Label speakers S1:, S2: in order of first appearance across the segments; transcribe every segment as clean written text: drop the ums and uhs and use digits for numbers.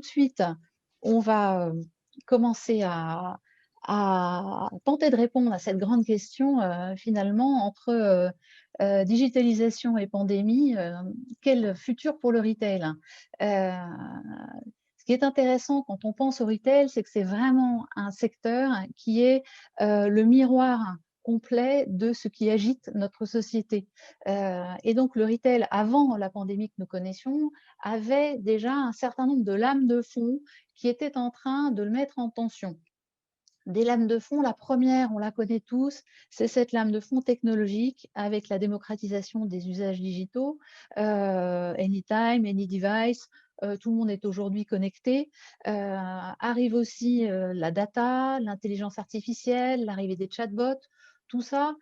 S1: de suite, on va commencer à tenter de répondre à cette grande question, finalement, entre digitalisation et pandémie, quel futur pour le retail? Ce qui est intéressant quand on pense au retail, c'est que c'est vraiment un secteur qui est le miroir complet de ce qui agite notre société. Et donc le retail, avant la pandémie que nous connaissions, avait déjà un certain nombre de lames de fond qui étaient en train de le mettre en tension. Des lames de fond, la première, on la connaît tous, c'est cette lame de fond technologique avec la démocratisation des usages digitaux, anytime, any device, tout le monde est aujourd'hui connecté. Arrive aussi la data, l'intelligence artificielle, l'arrivée des chatbots, tout ça,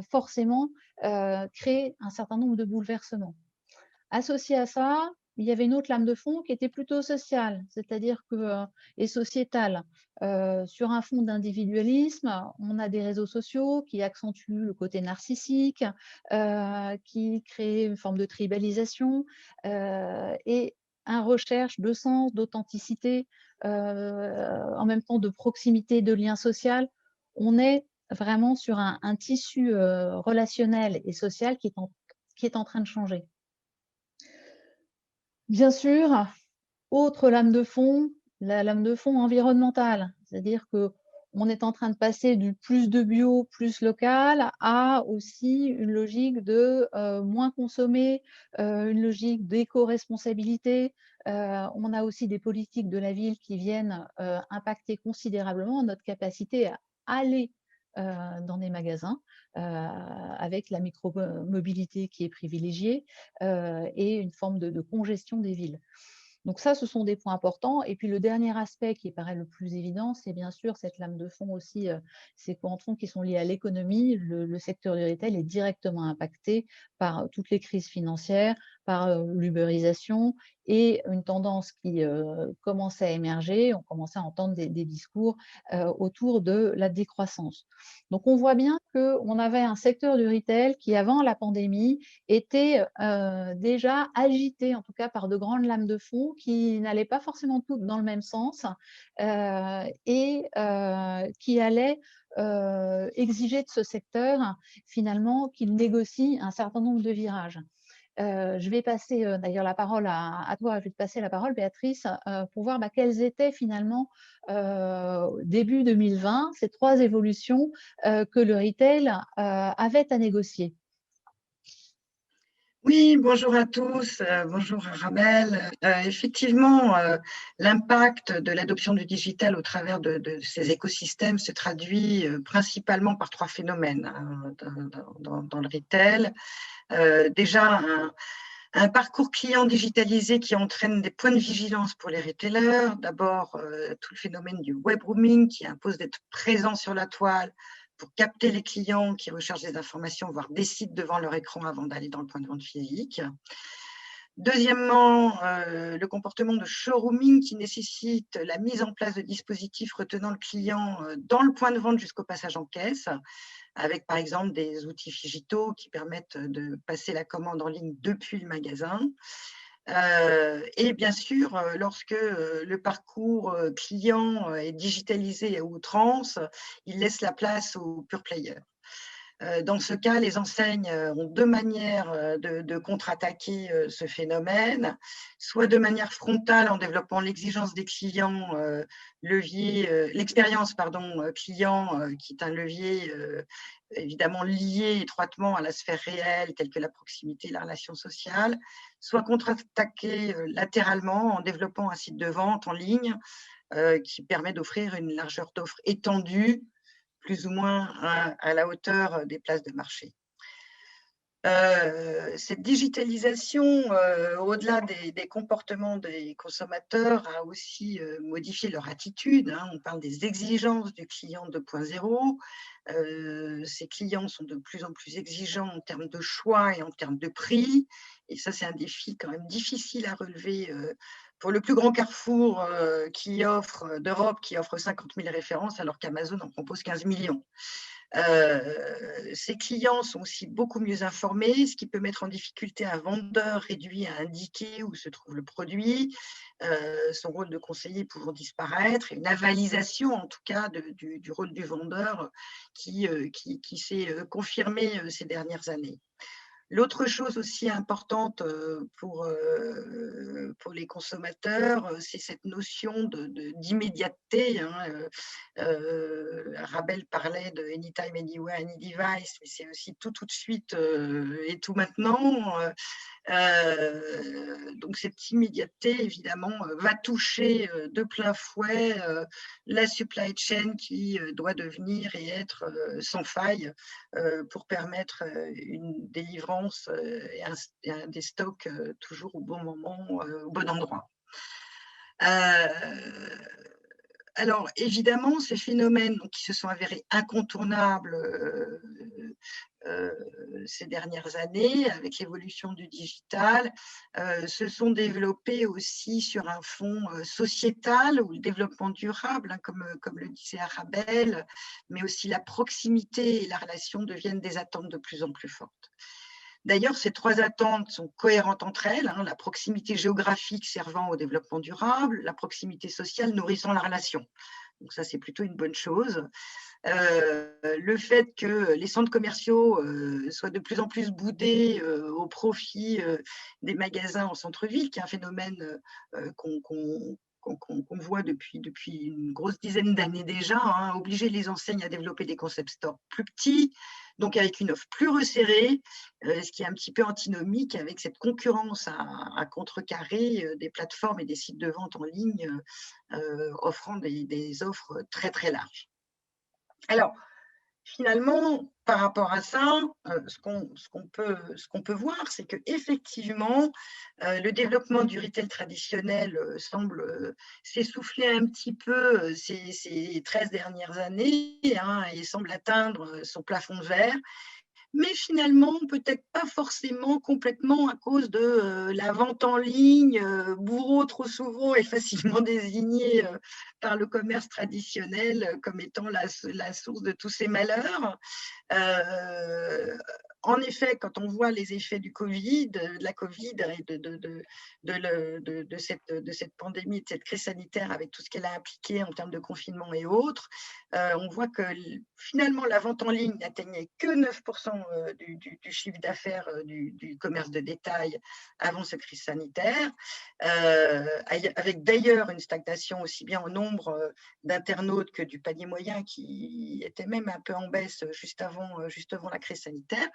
S1: forcément, crée un certain nombre de bouleversements. Associé à ça, il y avait une autre lame de fond qui était plutôt sociale, c'est-à-dire que, et sociétale. Sur un fond d'individualisme, on a des réseaux sociaux qui accentuent le côté narcissique, qui créent une forme de tribalisation, et un recherche de sens, d'authenticité, en même temps de proximité, de lien social. On est vraiment sur un tissu, relationnel et social qui est en train de changer. Bien sûr, autre lame de fond, la lame de fond environnementale. C'est-à-dire qu'on est en train de passer du plus de bio, plus local, à aussi une logique de moins consommer, une logique d'éco-responsabilité. On a aussi des politiques de la ville qui viennent impacter considérablement notre capacité à aller dans des magasins, avec la micro-mobilité qui est privilégiée, et une forme de congestion des villes. Donc ça, ce sont des points importants. Et puis le dernier aspect qui paraît le plus évident, c'est bien sûr cette lame de fond aussi, ces courants de fond qui sont liés à l'économie. Le secteur du retail est directement impacté par toutes les crises financières, par l'ubérisation et une tendance qui commençait à émerger. On commençait à entendre des discours autour de la décroissance. Donc on voit bien qu'on avait un secteur du retail qui, avant la pandémie, était déjà agité, en tout cas par de grandes lames de fond qui n'allaient pas forcément toutes dans le même sens, et qui allaient exiger de ce secteur, finalement, qu'il négocie un certain nombre de virages. Je vais passer d'ailleurs la parole à toi, je vais te passer la parole, Béatrice, pour voir quelles étaient finalement, début 2020, ces 3 évolutions que le retail avait à négocier.
S2: Oui, bonjour à tous, bonjour Arabelle. Effectivement, l'impact de l'adoption du digital au travers de ces écosystèmes se traduit principalement par 3 phénomènes hein, dans le retail. Déjà, un parcours client digitalisé qui entraîne des points de vigilance pour les retailers. D'abord, tout le phénomène du web rooming qui impose d'être présent sur la toile pour capter les clients qui recherchent des informations, voire décident devant leur écran avant d'aller dans le point de vente physique. Deuxièmement, le comportement de showrooming qui nécessite la mise en place de dispositifs retenant le client dans le point de vente jusqu'au passage en caisse, avec par exemple des outils digitaux qui permettent de passer la commande en ligne depuis le magasin. Et bien sûr, lorsque le parcours client est digitalisé à outrance, il laisse la place aux pure players. Dans ce cas, les enseignes ont 2 manières de contre-attaquer ce phénomène, soit de manière frontale en développant l'exigence des clients, l'expérience client, qui est un levier évidemment lié étroitement à la sphère réelle, telle que la proximité et la relation sociale, soit contre-attaquer latéralement en développant un site de vente en ligne qui permet d'offrir une largeur d'offres étendue, plus ou moins à la hauteur des places de marché. Cette digitalisation, au-delà des comportements des consommateurs, a aussi modifié leur attitude. Hein. On parle des exigences du client 2.0. Ces clients sont de plus en plus exigeants en termes de choix et en termes de prix. Et ça, c'est un défi quand même difficile à relever pour le plus grand carrefour d'Europe qui offre 50 000 références alors qu'Amazon en propose 15 millions. Ces clients sont aussi beaucoup mieux informés, ce qui peut mettre en difficulté un vendeur réduit à indiquer où se trouve le produit, son rôle de conseiller pouvant disparaître, et une avalisation en tout cas du rôle du vendeur qui s'est confirmée ces dernières années. L'autre chose aussi importante pour les consommateurs, c'est cette notion d'immédiateté, hein. Rabel parlait de anytime, anywhere, any device, mais c'est aussi tout de suite et tout maintenant. Donc cette immédiateté, évidemment, va toucher de plein fouet la supply chain qui doit devenir et être sans faille pour permettre une délivrance et des stocks toujours au bon moment, au bon endroit. Alors évidemment, ces phénomènes donc, qui se sont avérés incontournables ces dernières années, avec l'évolution du digital, se sont développés aussi sur un fond sociétal ou le développement durable, hein, comme le disait Arabelle, mais aussi la proximité et la relation deviennent des attentes de plus en plus fortes. D'ailleurs, ces trois attentes sont cohérentes entre elles, hein, la proximité géographique servant au développement durable, la proximité sociale nourrissant la relation. Donc ça, c'est plutôt une bonne chose. Le fait que les centres commerciaux soient de plus en plus boudés au profit des magasins en centre-ville, qui est un phénomène qu'on voit depuis une grosse dizaine d'années déjà, hein, obliger les enseignes à développer des concept stores plus petits, donc avec une offre plus resserrée, ce qui est un petit peu antinomique avec cette concurrence à contrecarrer des plateformes et des sites de vente en ligne offrant des offres très, très larges. Alors, finalement, par rapport à ça, ce qu'on peut voir, c'est qu'effectivement, le développement du retail traditionnel semble s'essouffler un petit peu ces 13 dernières années, hein, et semble atteindre son plafond de verre. Mais finalement, peut-être pas forcément complètement à cause de la vente en ligne, bourreau trop souvent et facilement désigné par le commerce traditionnel comme étant la source de tous ces malheurs. En effet, quand on voit les effets du Covid, de la Covid et de cette pandémie, de cette crise sanitaire avec tout ce qu'elle a impliqué en termes de confinement et autres, on voit que finalement la vente en ligne n'atteignait que 9% du chiffre d'affaires du commerce de détail avant cette crise sanitaire, avec d'ailleurs une stagnation aussi bien en nombre d'internautes que du panier moyen qui était même un peu en baisse juste avant la crise sanitaire,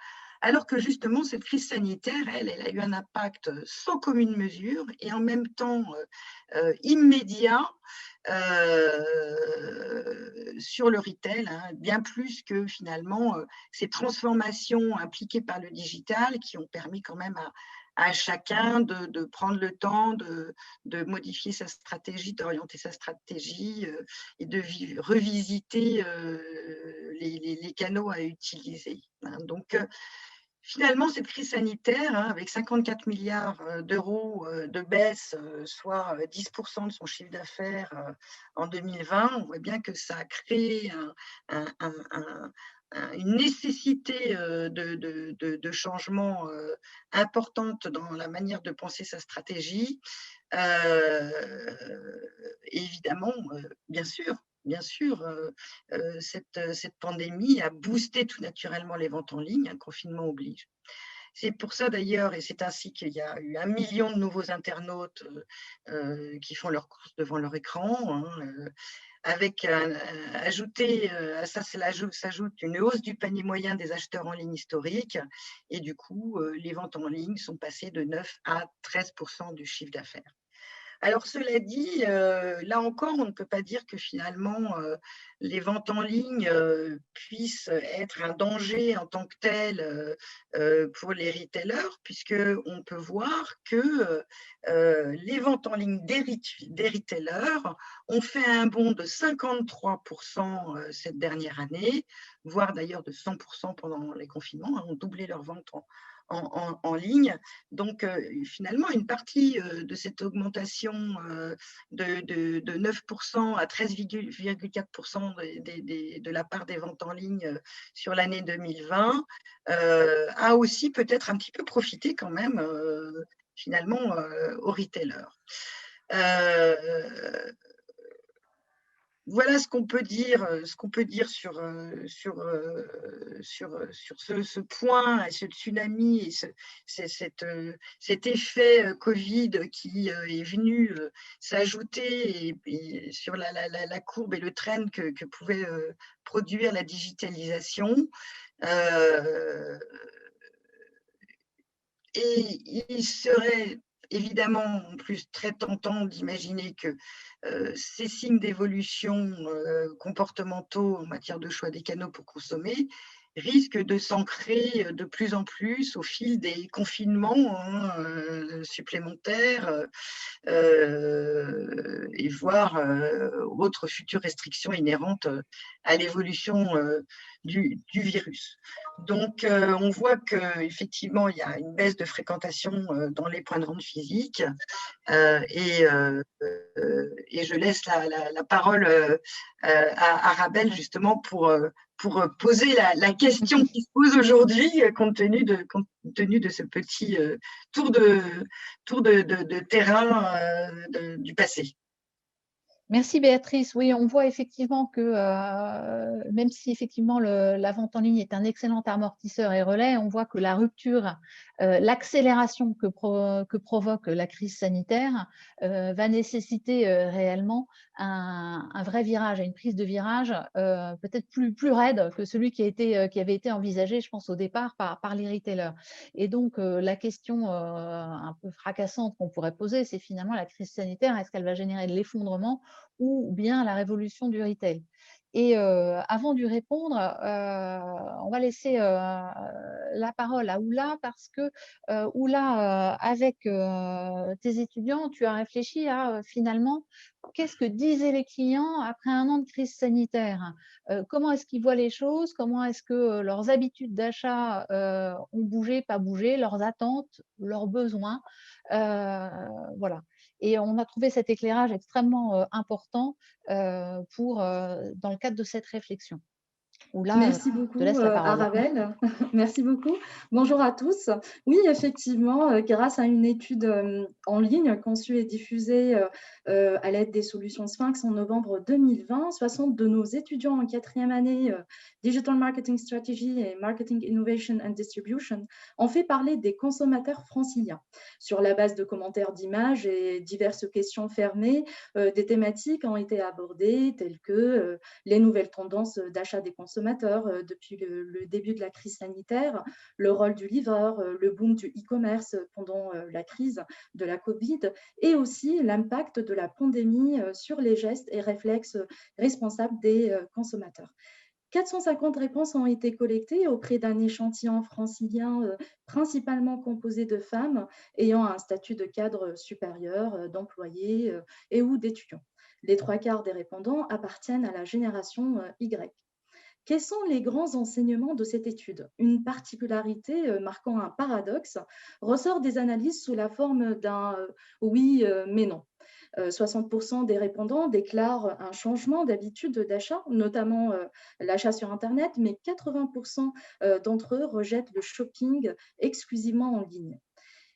S2: alors que justement cette crise sanitaire, elle a eu un impact sans commune mesure et en même temps immédiat sur le retail, hein, bien plus que finalement ces transformations impliquées par le digital qui ont permis quand même à chacun de prendre le temps de modifier sa stratégie, d'orienter sa stratégie et de revisiter les canaux à utiliser, hein. Donc, finalement, cette crise sanitaire, hein, avec 54 milliards d'euros de baisse, soit 10% de son chiffre d'affaires en 2020, on voit bien que ça a créé une nécessité de changement importante dans la manière de penser sa stratégie. Évidemment, bien sûr, cette pandémie a boosté tout naturellement les ventes en ligne, un confinement oblige. C'est pour ça d'ailleurs, et c'est ainsi qu'il y a eu 1 million de nouveaux internautes qui font leurs courses devant leur écran, hein, avec ajouté à ça, s'ajoute une hausse du panier moyen des acheteurs en ligne historiques, et du coup, les ventes en ligne sont passées de 9 à 13% du chiffre d'affaires. Alors cela dit, là encore, on ne peut pas dire que finalement, les ventes en ligne puissent être un danger en tant que tel pour les retailers, puisqu'on peut voir que les ventes en ligne des retailers ont fait un bond de 53% cette dernière année, voire d'ailleurs de 100% pendant les confinements, hein, ont doublé leurs ventes en ligne. Donc, finalement, une partie de cette augmentation de 9% à 13,4% de la part des ventes en ligne sur l'année 2020 a aussi peut-être un petit peu profité quand même finalement aux retailers. Voilà ce qu'on peut dire sur ce point et ce tsunami et cet effet Covid qui est venu s'ajouter et sur la courbe et le trend que pouvait produire la digitalisation. Et il serait évidemment en plus très tentant d'imaginer que ces signes d'évolution comportementaux en matière de choix des canaux pour consommer risquent de s'ancrer de plus en plus au fil des confinements supplémentaires et voire autres futures restrictions inhérentes à l'évolution du virus. Donc, on voit qu'effectivement, il y a une baisse de fréquentation dans les points de vente physiques et je laisse la parole à Arabelle justement pour poser la question qui se pose aujourd'hui compte tenu de ce petit tour de terrain du passé.
S1: Merci Béatrice. Oui, on voit effectivement que même si effectivement la vente en ligne est un excellent amortisseur et relais, on voit que la rupture, l'accélération que provoque la crise sanitaire va nécessiter réellement un vrai virage, une prise de virage peut-être plus raide que celui qui avait été envisagé, je pense, au départ par les retailers. Et donc, la question un peu fracassante qu'on pourrait poser, c'est finalement la crise sanitaire, est-ce qu'elle va générer de l'effondrement ou bien la révolution du retail? Et avant d'y répondre, on va laisser la parole à Oula parce que Oula, avec tes étudiants, tu as réfléchi à finalement qu'est-ce que disaient les clients après un an de crise sanitaire? Comment est-ce qu'ils voient les choses? Comment est-ce que leurs habitudes d'achat ont bougé, pas bougé, leurs attentes, leurs besoins? Voilà. Et on a trouvé cet éclairage extrêmement important dans le cadre de cette réflexion. Oula,
S3: Merci
S1: je te
S3: beaucoup,
S1: laisse la parole.
S3: Arabelle. Merci beaucoup. Bonjour à tous. Oui, effectivement, grâce à une étude en ligne conçue et diffusée à l'aide des solutions Sphinx en novembre 2020, 60 de nos étudiants en 4e année Digital Marketing Strategy et Marketing Innovation and Distribution ont fait parler des consommateurs franciliens. Sur la base de commentaires d'images et diverses questions fermées, des thématiques ont été abordées telles que les nouvelles tendances d'achat des consommateurs depuis le début de la crise sanitaire, le rôle du livreur, le boom du e-commerce pendant la crise de la Covid et aussi l'impact de la pandémie sur les gestes et réflexes responsables des consommateurs. 450 réponses ont été collectées auprès d'un échantillon francilien principalement composé de femmes ayant un statut de cadre supérieur, d'employés et ou d'étudiants. Les 3/4 des répondants appartiennent à la génération Y. Quels sont les grands enseignements de cette étude? Une particularité marquant un paradoxe ressort des analyses sous la forme d'un oui, mais non. 60% des répondants déclarent un changement d'habitude d'achat, notamment l'achat sur Internet, mais 80% d'entre eux rejettent le shopping exclusivement en ligne.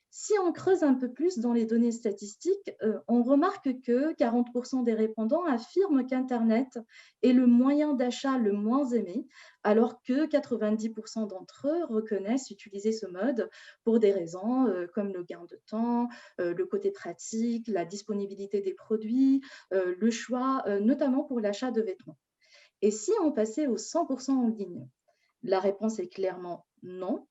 S3: Si on creuse un peu plus dans les données statistiques, on remarque que 40% des répondants affirment qu'Internet est le moyen d'achat le moins aimé, alors que 90% d'entre eux reconnaissent utiliser ce mode pour des raisons comme le gain de temps, le côté pratique, la disponibilité des produits, le choix, notamment pour l'achat de vêtements. Et si on passait au 100% en ligne? La réponse est clairement non,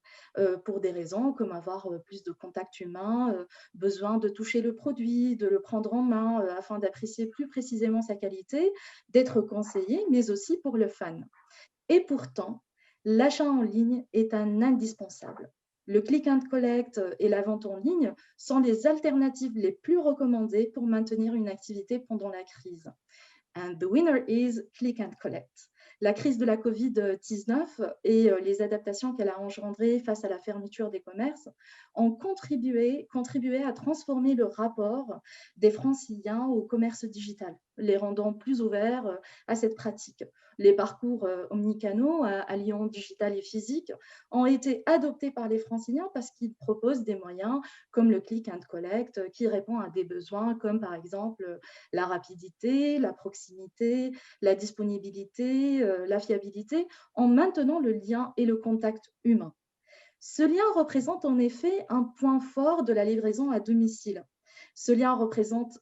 S3: pour des raisons comme avoir plus de contact humain, besoin de toucher le produit, de le prendre en main afin d'apprécier plus précisément sa qualité, d'être conseillé, mais aussi pour le fan. Et pourtant, l'achat en ligne est un indispensable. Le click and collect et la vente en ligne sont les alternatives les plus recommandées pour maintenir une activité pendant la crise. And the winner is click and collect. La crise de la Covid-19 et les adaptations qu'elle a engendrées face à la fermeture des commerces ont contribué à transformer le rapport des Franciliens au commerce digital. les rendant plus ouverts à cette pratique. Les parcours omnicanaux, alliant digital et physique, ont été adoptés par les franciliens parce qu'ils proposent des moyens comme le click and collect qui répond à des besoins comme par exemple la rapidité, la proximité, la disponibilité, la fiabilité, en maintenant le lien et le contact humain. Ce lien représente en effet un point fort de la livraison à domicile. Ce lien représente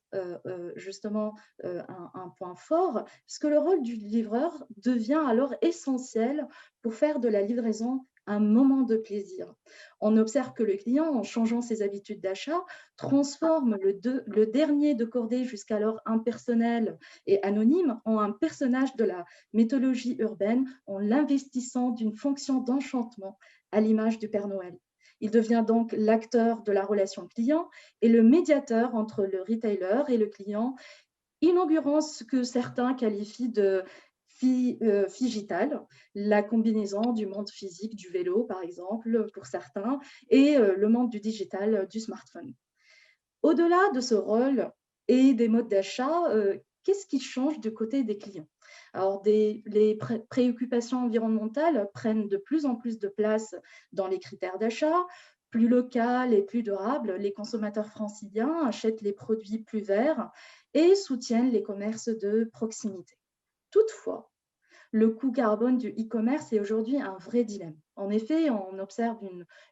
S3: justement un point fort, puisque le rôle du livreur devient alors essentiel pour faire de la livraison un moment de plaisir. On observe que le client, en changeant ses habitudes d'achat, transforme le dernier de cordée jusqu'alors impersonnel et anonyme en un personnage de la mythologie urbaine en l'investissant d'une fonction d'enchantement à l'image du Père Noël. Il devient donc l'acteur de la relation client et le médiateur entre le retailer et le client, inaugurant ce que certains qualifient de figital, la combinaison du monde physique du vélo, par exemple, pour certains, et le monde du digital du smartphone. Au-delà de ce rôle et des modes d'achat, qu'est-ce qui change du côté des clients? Alors, les préoccupations environnementales prennent de plus en plus de place dans les critères d'achat. Plus local et plus durable, les consommateurs franciliens achètent les produits plus verts et soutiennent les commerces de proximité. Toutefois, le coût carbone du e-commerce est aujourd'hui un vrai dilemme. En effet, on observe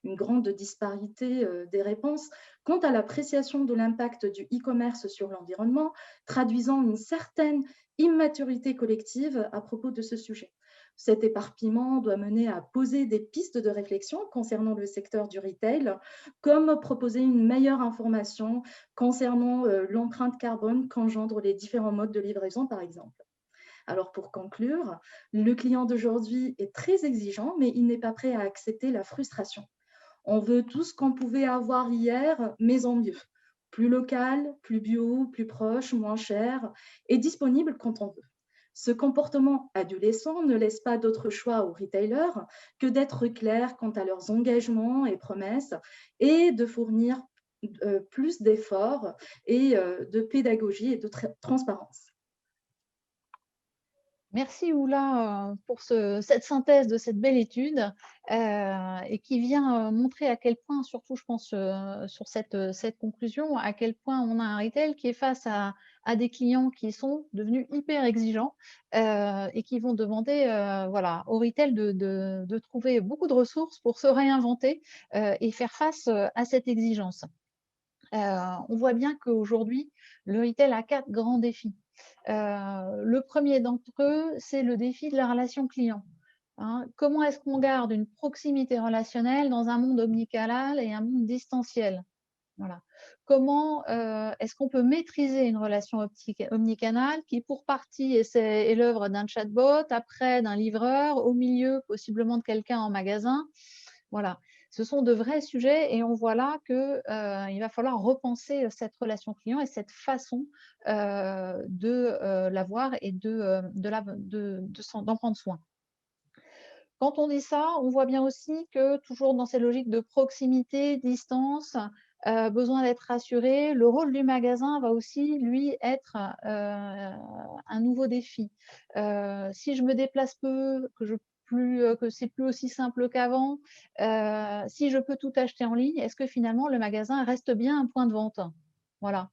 S3: une grande disparité des réponses quant à l'appréciation de l'impact du e-commerce sur l'environnement, traduisant une certaine immaturité collective à propos de ce sujet. Cet éparpillement doit mener à poser des pistes de réflexion concernant le secteur du retail, comme proposer une meilleure information concernant l'empreinte carbone qu'engendrent les différents modes de livraison, par exemple. Alors pour conclure, le client d'aujourd'hui est très exigeant, mais il n'est pas prêt à accepter la frustration. On veut tout ce qu'on pouvait avoir hier, mais en mieux. Plus local, plus bio, plus proche, moins cher et disponible quand on veut. Ce comportement adolescent ne laisse pas d'autre choix aux retailers que d'être clairs quant à leurs engagements et promesses et de fournir plus d'efforts et de pédagogie et de transparence.
S1: Merci Oula pour cette synthèse de cette belle étude et qui vient montrer à quel point, surtout je pense sur cette conclusion, à quel point on a un retail qui est face à des clients qui sont devenus hyper exigeants et qui vont demander voilà, au retail de trouver beaucoup de ressources pour se réinventer et faire face à cette exigence. On voit bien qu'aujourd'hui, le retail a 4 grands défis. Le premier d'entre eux, c'est le défi de la relation client. Hein. Comment est-ce qu'on garde une proximité relationnelle dans un monde omnicanal et un monde distanciel? Voilà. Comment est-ce qu'on peut maîtriser une relation omnicanale qui, pour partie, est l'œuvre d'un chatbot, après d'un livreur, au milieu possiblement de quelqu'un en magasin? Voilà. Ce sont de vrais sujets et on voit là qu'il va falloir repenser cette relation client et cette façon de l'avoir et d'en prendre soin. Quand on dit ça, on voit bien aussi que toujours dans ces logiques de proximité, distance, besoin d'être rassuré, le rôle du magasin va aussi, lui, être un nouveau défi. Si je me déplace peu, que c'est plus aussi simple qu'avant, si je peux tout acheter en ligne, est-ce que finalement le magasin reste bien un point de vente? Voilà.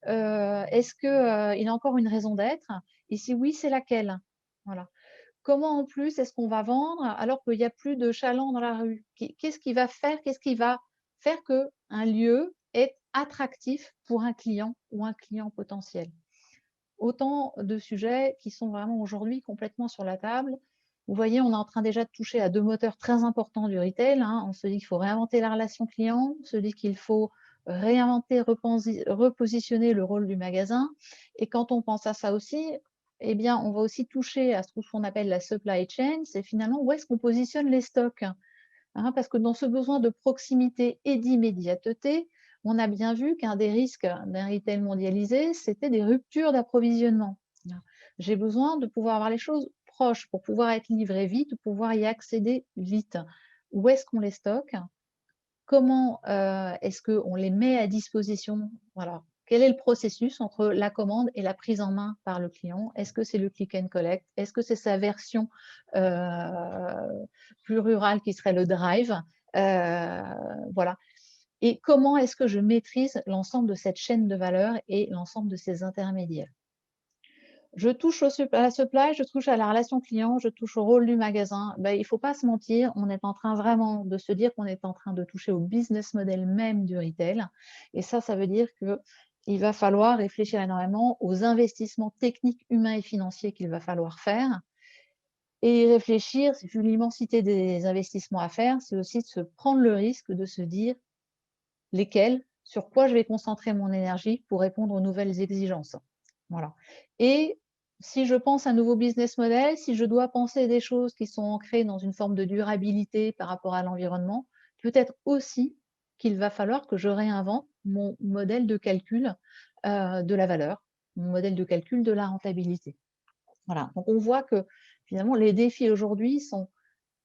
S1: Est-ce qu'il a encore une raison d'être? Et si oui, c'est laquelle? Voilà. Comment en plus est-ce qu'on va vendre alors qu'il n'y a plus de chalands dans la rue? Qu'est-ce qui va faire qu'un lieu est attractif pour un client ou un client potentiel? Autant de sujets qui sont vraiment aujourd'hui complètement sur la table. Vous voyez, on est en train déjà de toucher à 2 moteurs très importants du retail, hein. On se dit qu'il faut réinventer la relation client, on se dit qu'il faut réinventer, repositionner le rôle du magasin et quand on pense à ça aussi, eh bien, on va aussi toucher à ce qu'on appelle la supply chain, c'est finalement où est-ce qu'on positionne les stocks? Hein, parce que dans ce besoin de proximité et d'immédiateté, on a bien vu qu'un des risques d'un retail mondialisé, c'était des ruptures d'approvisionnement. J'ai besoin de pouvoir avoir les choses proches pour pouvoir être livré vite, pour pouvoir y accéder vite. Où est-ce qu'on les stocke? Comment est-ce qu'on les met à disposition? Voilà. Quel est le processus entre la commande et la prise en main par le client? Est-ce que c'est le click and collect? Est-ce que c'est sa version plus rurale qui serait le drive? Voilà. Et comment est-ce que je maîtrise l'ensemble de cette chaîne de valeur et l'ensemble de ces intermédiaires? Je touche à la supply, je touche à la relation client, je touche au rôle du magasin. Ben, il ne faut pas se mentir, on est en train vraiment de se dire qu'on est en train de toucher au business model même du retail. Et ça veut dire qu'il va falloir réfléchir énormément aux investissements techniques, humains et financiers qu'il va falloir faire. Et réfléchir, vu l'immensité des investissements à faire, c'est aussi de se prendre le risque de se dire lesquels, sur quoi je vais concentrer mon énergie pour répondre aux nouvelles exigences. Voilà. Et si je pense à un nouveau business model, si je dois penser des choses qui sont ancrées dans une forme de durabilité par rapport à l'environnement, peut-être aussi qu'il va falloir que je réinvente mon modèle de calcul de la valeur, mon modèle de calcul de la rentabilité. Voilà. Donc on voit que finalement les défis aujourd'hui sont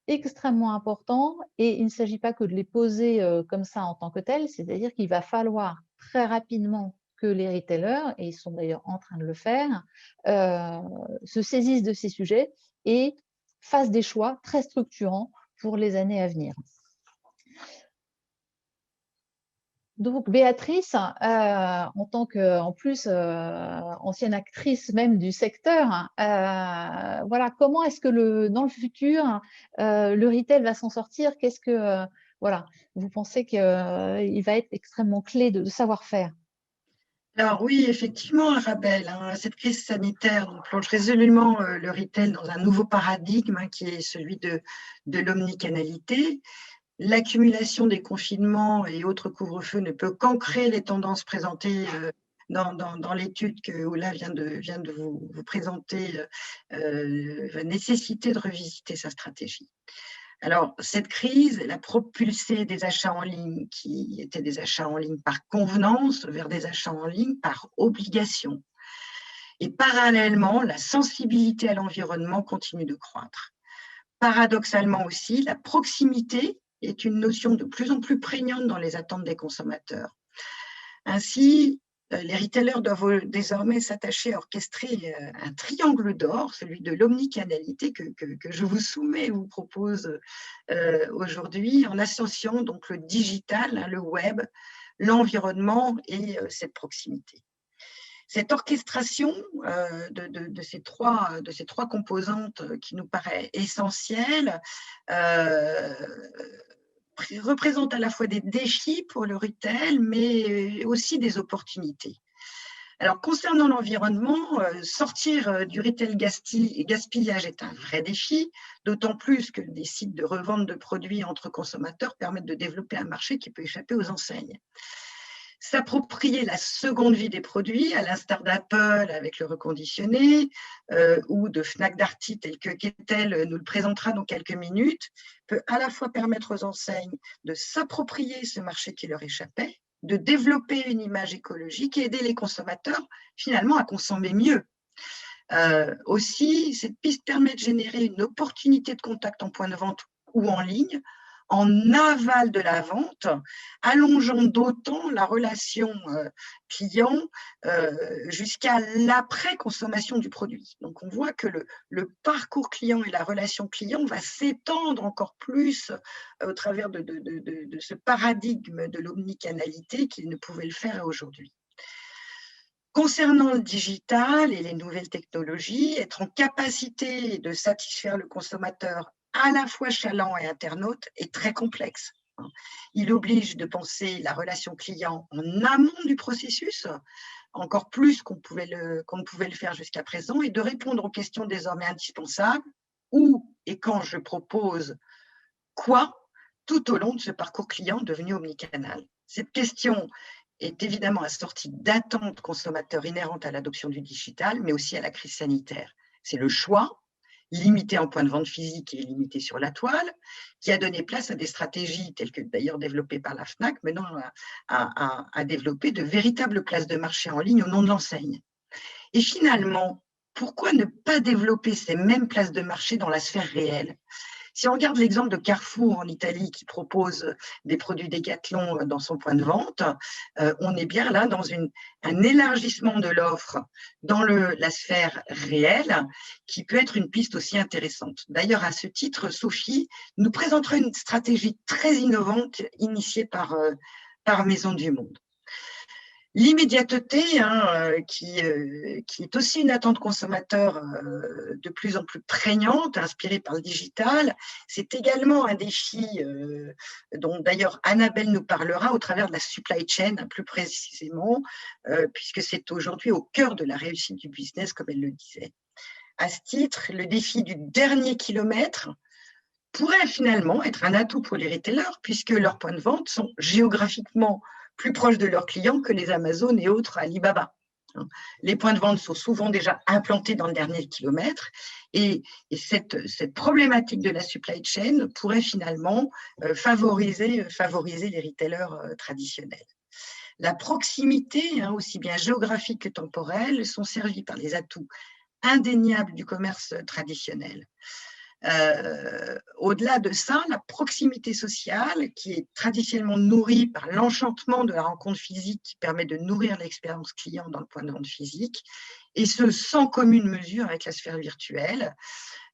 S1: extrêmement importants et il ne s'agit pas que de les poser comme ça en tant que tels, c'est-à-dire qu'il va falloir très rapidement que les retailers, et ils sont d'ailleurs en train de le faire, se saisissent de ces sujets et fassent des choix très structurants pour les années à venir. Donc Béatrice, en tant que, en plus, ancienne actrice même du secteur, voilà, comment est-ce que dans le futur, le retail va s'en sortir? Qu'est-ce que, voilà, vous pensez qu'il va être extrêmement clé de savoir-faire?
S2: Alors oui, effectivement, Arabelle, hein, cette crise sanitaire plonge résolument le retail dans un nouveau paradigme qui est celui de l'omnicanalité. L'accumulation des confinements et autres couvre-feux ne peut qu'ancrer les tendances présentées dans l'étude que Ola vient de vous présenter, va nécessiter de revisiter sa stratégie. Alors, cette crise, elle a propulsé des achats en ligne qui étaient des achats en ligne par convenance vers des achats en ligne par obligation. Et parallèlement, la sensibilité à l'environnement continue de croître. Paradoxalement aussi, la proximité est une notion de plus en plus prégnante dans les attentes des consommateurs. Ainsi, les retailers doivent désormais s'attacher à orchestrer un triangle d'or, celui de l'omnicanalité que je vous soumets et vous propose aujourd'hui, en associant donc le digital, le web, l'environnement et cette proximité. Cette orchestration de ces trois composantes qui nous paraît essentielle représente à la fois des défis pour le retail, mais aussi des opportunités. Alors, concernant l'environnement, sortir du retail gaspillage est un vrai défi, d'autant plus que des sites de revente de produits entre consommateurs permettent de développer un marché qui peut échapper aux enseignes. S'approprier la seconde vie des produits, à l'instar d'Apple avec le reconditionné ou de Fnac Darty tel que Kettel nous le présentera dans quelques minutes, peut à la fois permettre aux enseignes de s'approprier ce marché qui leur échappait, de développer une image écologique et aider les consommateurs finalement à consommer mieux. Aussi, cette piste permet de générer une opportunité de contact en point de vente ou en ligne, en aval de la vente, allongeant d'autant la relation client jusqu'à l'après-consommation du produit. Donc, on voit que le parcours client et la relation client va s'étendre encore plus au travers de ce paradigme de l'omnicanalité qu'il ne pouvait le faire aujourd'hui. Concernant le digital et les nouvelles technologies, être en capacité de satisfaire le consommateur à la fois chaland et internaute est très complexe. Il oblige de penser la relation client en amont du processus, encore plus qu'on ne pouvait le faire jusqu'à présent, et de répondre aux questions désormais indispensables, où et quand je propose quoi tout au long de ce parcours client devenu omnicanal. Cette question est évidemment assortie d'attentes consommateurs inhérentes à l'adoption du digital, mais aussi à la crise sanitaire. C'est le choix, limité en point de vente physique et limité sur la toile, qui a donné place à des stratégies telles que d'ailleurs développées par la Fnac, menant à développer de véritables places de marché en ligne au nom de l'enseigne. Et finalement, pourquoi ne pas développer ces mêmes places de marché dans la sphère réelle ? Si on regarde l'exemple de Carrefour en Italie qui propose des produits Decathlon dans son point de vente, on est bien là dans un élargissement de l'offre dans la sphère réelle qui peut être une piste aussi intéressante. D'ailleurs, à ce titre, Sophie nous présentera une stratégie très innovante initiée par Maison du Monde. L'immédiateté, qui est aussi une attente consommateur de plus en plus prégnante, inspirée par le digital, c'est également un défi dont d'ailleurs Annabelle nous parlera au travers de la supply chain, plus précisément, puisque c'est aujourd'hui au cœur de la réussite du business, comme elle le disait. À ce titre, le défi du dernier kilomètre pourrait finalement être un atout pour les retailers, puisque leurs points de vente sont géographiquement plus proches de leurs clients que les Amazon et autres Alibaba. Les points de vente sont souvent déjà implantés dans le dernier kilomètre et cette problématique de la supply chain pourrait finalement favoriser les retailers traditionnels. La proximité, aussi bien géographique que temporelle, sont servies par les atouts indéniables du commerce traditionnel. Au-delà de ça, la proximité sociale, qui est traditionnellement nourrie par l'enchantement de la rencontre physique qui permet de nourrir l'expérience client dans le point de vente physique, et ce sans commune mesure avec la sphère virtuelle,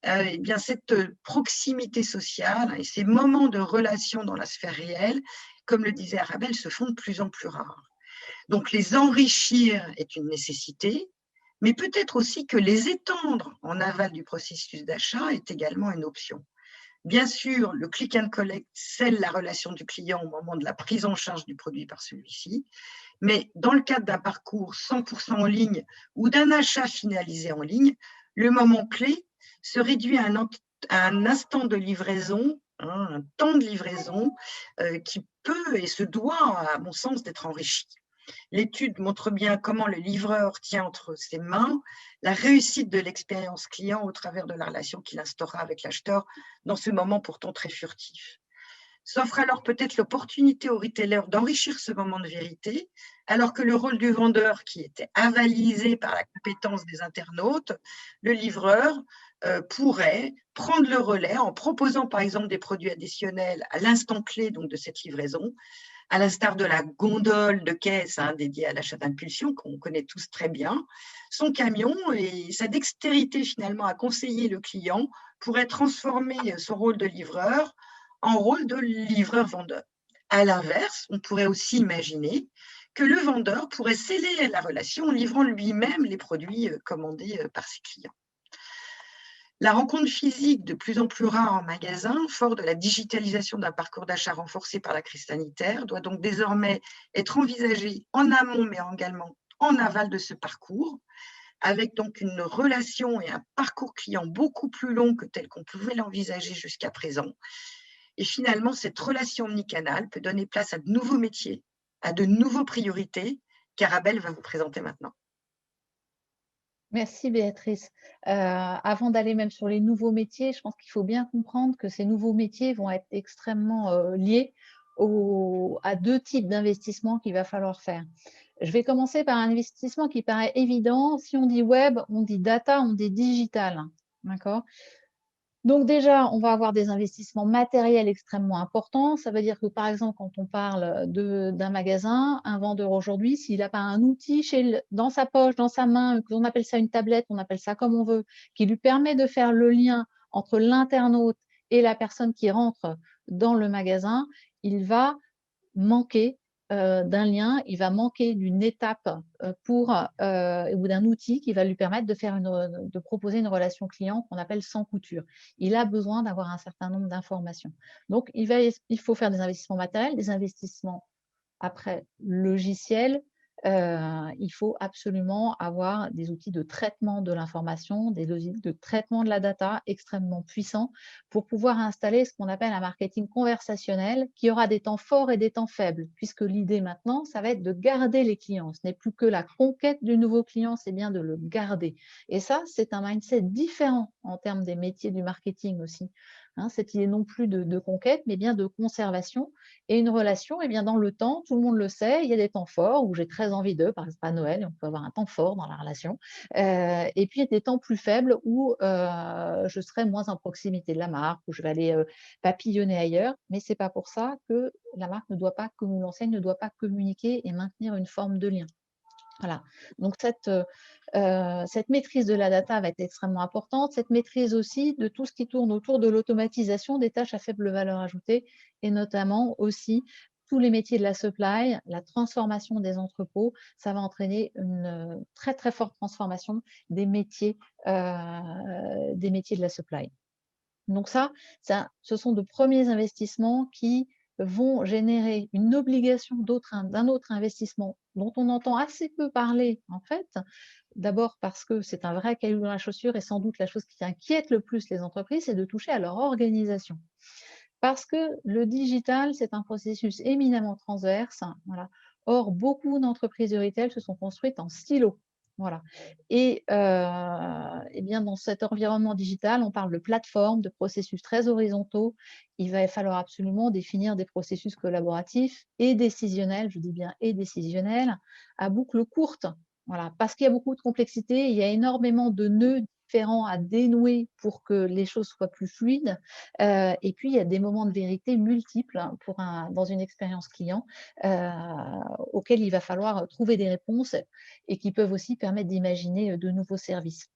S2: eh bien cette proximité sociale et ces moments de relation dans la sphère réelle, comme le disait Arabelle, se font de plus en plus rares. Donc les enrichir est une nécessité, mais peut-être aussi que les étendre en aval du processus d'achat est également une option. Bien sûr, le click and collect scelle la relation du client au moment de la prise en charge du produit par celui-ci, mais dans le cadre d'un parcours 100% en ligne ou d'un achat finalisé en ligne, le moment clé se réduit à un instant de livraison, un temps de livraison qui peut et se doit, à mon sens, d'être enrichi. L'étude montre bien comment le livreur tient entre ses mains la réussite de l'expérience client au travers de la relation qu'il instaura avec l'acheteur dans ce moment pourtant très furtif. S'offre alors peut-être l'opportunité au retailer d'enrichir ce moment de vérité, alors que le rôle du vendeur, qui était avalisé par la compétence des internautes, le livreur pourrait prendre le relais en proposant par exemple des produits additionnels à l'instant clé donc, de cette livraison, à l'instar de la gondole de caisse dédiée à l'achat d'impulsion, qu'on connaît tous très bien. Son camion et sa dextérité finalement à conseiller le client pourraient transformer son rôle de livreur en rôle de livreur-vendeur. À l'inverse, on pourrait aussi imaginer que le vendeur pourrait sceller la relation en livrant lui-même les produits commandés par ses clients. La rencontre physique, de plus en plus rare en magasin, fort de la digitalisation d'un parcours d'achat renforcé par la crise sanitaire, doit donc désormais être envisagée en amont, mais également en aval de ce parcours, avec donc une relation et un parcours client beaucoup plus long que tel qu'on pouvait l'envisager jusqu'à présent. Et finalement, cette relation omnicanale peut donner place à de nouveaux métiers, à de nouvelles priorités qu'Arabelle va vous présenter maintenant.
S1: Merci Béatrice. Avant d'aller même sur les nouveaux métiers, je pense qu'il faut bien comprendre que ces nouveaux métiers vont être extrêmement liés à deux types d'investissements qu'il va falloir faire. Je vais commencer par un investissement qui paraît évident. Si on dit web, on dit data, on dit digital. D'accord ? Donc déjà, on va avoir des investissements matériels extrêmement importants. Ça veut dire que, par exemple, quand on parle d'un magasin, un vendeur aujourd'hui, s'il n'a pas un outil dans sa poche, dans sa main, on appelle ça une tablette, on appelle ça comme on veut, qui lui permet de faire le lien entre l'internaute et la personne qui rentre dans le magasin, il va manquer d'un lien, il va manquer d'une étape ou d'un outil qui va lui permettre de proposer une relation client qu'on appelle sans couture. Il a besoin d'avoir un certain nombre d'informations. Donc, il faut faire des investissements matériels, des investissements après logiciels. Il faut absolument avoir des outils de traitement de l'information, des outils de traitement de la data extrêmement puissants pour pouvoir installer ce qu'on appelle un marketing conversationnel qui aura des temps forts et des temps faibles, puisque l'idée maintenant, ça va être de garder les clients. Ce n'est plus que la conquête du nouveau client, c'est bien de le garder. Et ça, c'est un mindset différent en termes des métiers du marketing aussi. hein, cette idée non plus de conquête, mais bien de conservation. Et une relation, eh bien, dans le temps, tout le monde le sait, il y a des temps forts où j'ai très envie d'eux, par exemple à Noël, on peut avoir un temps fort dans la relation. Et puis il y a des temps plus faibles où je serai moins en proximité de la marque, où je vais aller papillonner ailleurs. Mais c'est pas pour ça que la marque ne doit pas, que l'enseigne ne doit pas communiquer et maintenir une forme de lien. Voilà, donc cette maîtrise de la data va être extrêmement importante, cette maîtrise aussi de tout ce qui tourne autour de l'automatisation des tâches à faible valeur ajoutée et notamment aussi tous les métiers de la supply, la transformation des entrepôts, ça va entraîner une très, très forte transformation des métiers de la supply. Donc ce sont de premiers investissements qui vont générer une obligation d'un autre investissement dont on entend assez peu parler en fait. D'abord parce que c'est un vrai caillou dans la chaussure et sans doute la chose qui inquiète le plus les entreprises, c'est de toucher à leur organisation. Parce que le digital, c'est un processus éminemment transverse. Voilà. Or, beaucoup d'entreprises de retail se sont construites en silos. Voilà. Et bien dans cet environnement digital, on parle de plateformes, de processus très horizontaux. Il va falloir absolument définir des processus collaboratifs et décisionnels, je dis bien et décisionnels, à boucle courte. Voilà. Parce qu'il y a beaucoup de complexité, il y a énormément de nœuds différents à dénouer pour que les choses soient plus fluides. Et puis, il y a des moments de vérité multiples dans une expérience client auxquels il va falloir trouver des réponses et qui peuvent aussi permettre d'imaginer de nouveaux services.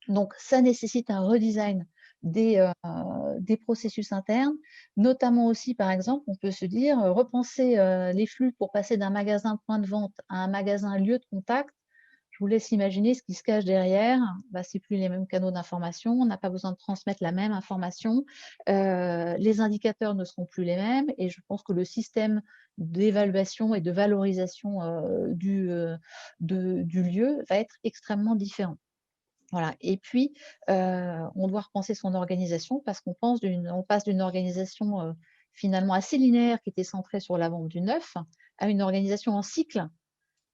S1: Donc, ça nécessite un redesign des processus internes, notamment aussi, par exemple, on peut se dire, repenser les flux pour passer d'un magasin point de vente à un magasin lieu de contact. Je vous laisse imaginer ce qui se cache derrière. Bah, ce n'est plus les mêmes canaux d'information, on n'a pas besoin de transmettre la même information, les indicateurs ne seront plus les mêmes et je pense que le système d'évaluation et de valorisation du lieu va être extrêmement différent. Voilà. Et puis, on doit repenser son organisation parce on passe d'une organisation finalement assez linéaire qui était centrée sur la vente du neuf à une organisation en cycle,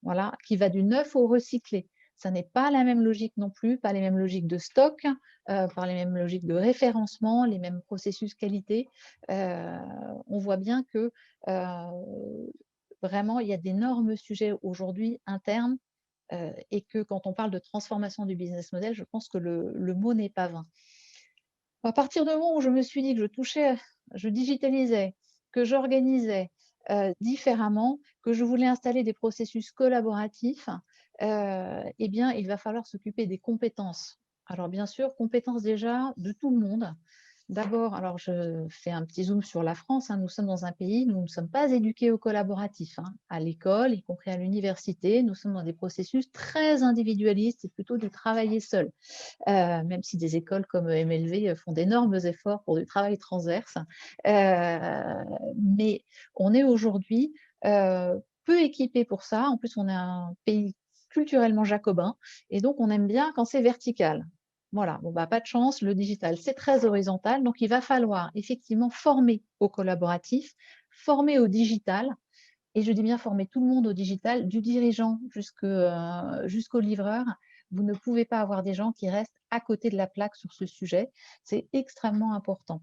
S1: voilà, qui va du neuf au recyclé. Ça n'est pas la même logique non plus, pas les mêmes logiques de stock, pas les mêmes logiques de référencement, les mêmes processus qualité. On voit bien que vraiment, il y a d'énormes sujets aujourd'hui internes et que quand on parle de transformation du business model, je pense que le mot n'est pas vain. À partir du moment où je me suis dit que je digitalisais, que j'organisais différemment, que je voulais installer des processus collaboratifs, eh bien, il va falloir s'occuper des compétences. Alors bien sûr, compétences déjà de tout le monde. D'abord, alors je fais un petit zoom sur la France, hein, nous sommes dans un pays, nous ne sommes pas éduqués au collaboratif, hein, à l'école, y compris à l'université, nous sommes dans des processus très individualistes, c'est plutôt du travailler seul. Même si des écoles comme MLV font d'énormes efforts pour du travail transverse. Mais on est aujourd'hui peu équipé pour ça. En plus, on est un pays culturellement jacobin et donc on aime bien quand c'est vertical. Voilà, bon, bah, pas de chance, le digital, c'est très horizontal, donc il va falloir effectivement former au collaboratif, former au digital, et je dis bien former tout le monde au digital, du dirigeant jusqu'au livreur. Vous ne pouvez pas avoir des gens qui restent à côté de la plaque sur ce sujet. C'est extrêmement important.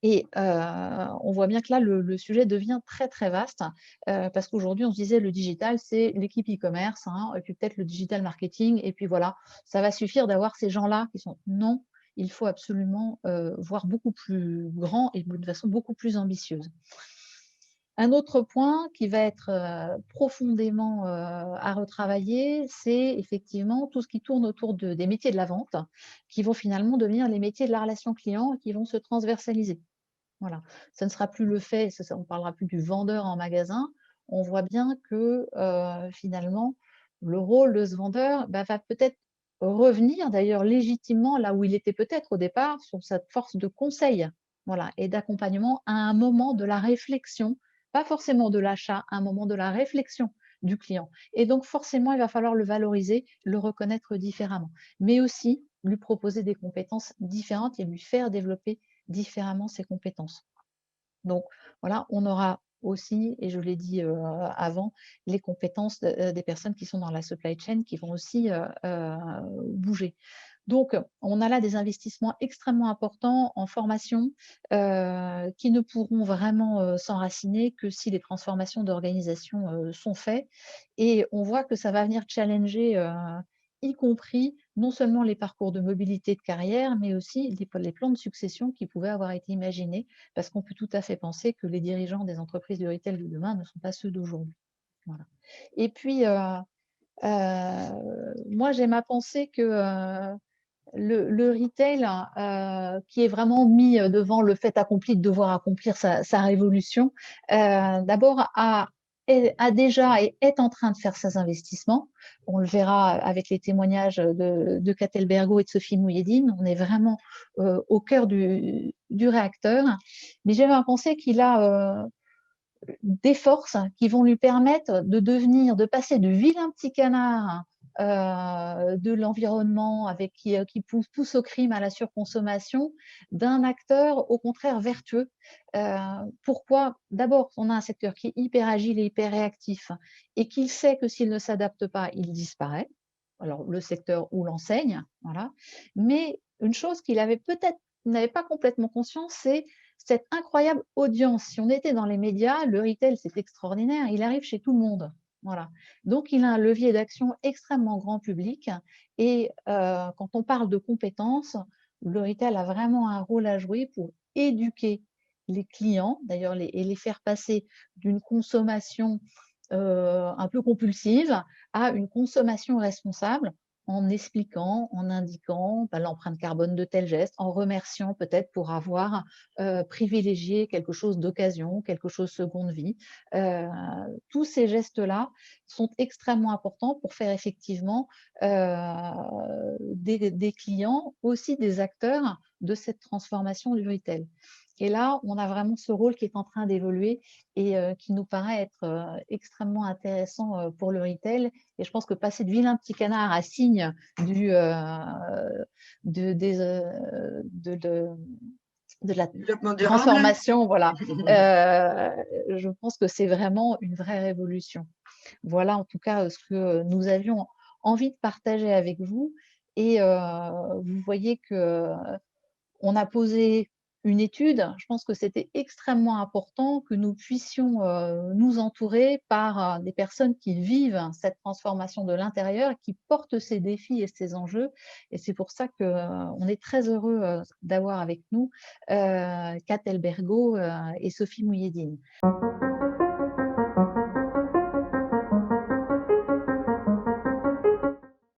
S1: Et on voit bien que là, le sujet devient très, très vaste parce qu'aujourd'hui, on se disait le digital, c'est l'équipe e-commerce, hein, et puis peut-être le digital marketing, et puis voilà, ça va suffire d'avoir ces gens-là qui sont… Non, il faut absolument voir beaucoup plus grand et de façon beaucoup plus ambitieuse. Un autre point qui va être profondément à retravailler, c'est effectivement tout ce qui tourne autour des métiers de la vente, qui vont finalement devenir les métiers de la relation client et qui vont se transversaliser. Voilà. Ça ne sera plus le fait, on ne parlera plus du vendeur en magasin. On voit bien que finalement, le rôle de ce vendeur va peut-être revenir d'ailleurs légitimement là où il était peut-être au départ, sur cette force de conseil, voilà, et d'accompagnement à un moment de la réflexion, pas forcément de l'achat, à un moment de la réflexion du client. Et donc forcément, il va falloir le valoriser, le reconnaître différemment, mais aussi lui proposer des compétences différentes et lui faire développer différemment ses compétences. Donc voilà, on aura aussi, et je l'ai dit avant, les compétences des personnes qui sont dans la supply chain qui vont aussi bouger. Donc, on a là des investissements extrêmement importants en formation qui ne pourront vraiment s'enraciner que si les transformations d'organisation sont faites. Et on voit que ça va venir challenger, y compris non seulement les parcours de mobilité de carrière, mais aussi les plans de succession qui pouvaient avoir été imaginés, parce qu'on peut tout à fait penser que les dirigeants des entreprises du retail de demain ne sont pas ceux d'aujourd'hui. Voilà. Et puis, moi, j'aime à penser que le retail, qui est vraiment mis devant le fait accompli de devoir accomplir sa révolution, d'abord a déjà et est en train de faire ses investissements. On le verra avec les témoignages de Catel Bergo et de Sophie Mouhedine. On est vraiment au cœur du réacteur. Mais j'aime à penser qu'il a des forces qui vont lui permettre de passer du vilain petit canard de l'environnement qui pousse au crime, à la surconsommation, d'un acteur au contraire vertueux. Pourquoi? D'abord, on a un secteur qui est hyper agile et hyper réactif et qui sait que s'il ne s'adapte pas, il disparaît. Alors, le secteur ou l'enseigne, voilà. Mais une chose qu'il avait peut-être n'avait pas complètement conscience, c'est cette incroyable audience. Si on était dans les médias, le retail, c'est extraordinaire, il arrive chez tout le monde. Voilà. Donc, il a un levier d'action extrêmement grand public. Et quand on parle de compétences, le retail a vraiment un rôle à jouer pour éduquer les clients, d'ailleurs, et les faire passer d'une consommation un peu compulsive à une consommation responsable, en expliquant, en indiquant l'empreinte carbone de tel geste, en remerciant peut-être pour avoir privilégié quelque chose d'occasion, quelque chose seconde vie. Tous ces gestes-là sont extrêmement importants pour faire effectivement des clients, aussi des acteurs de cette transformation du retail. Et là, on a vraiment ce rôle qui est en train d'évoluer et qui nous paraît être extrêmement intéressant pour le retail. Et je pense que passer de vilain petit canard à signe de la
S2: Développement durable.
S1: transformation, voilà, je pense que c'est vraiment une vraie révolution. Voilà en tout cas ce que nous avions envie de partager avec vous. Et vous voyez que on a posé une étude. Je pense que c'était extrêmement important que nous puissions nous entourer par des personnes qui vivent cette transformation de l'intérieur, qui portent ces défis et ces enjeux. Et c'est pour ça qu'on est très heureux d'avoir avec nous Catel Bergo et Sophie Mouhedine.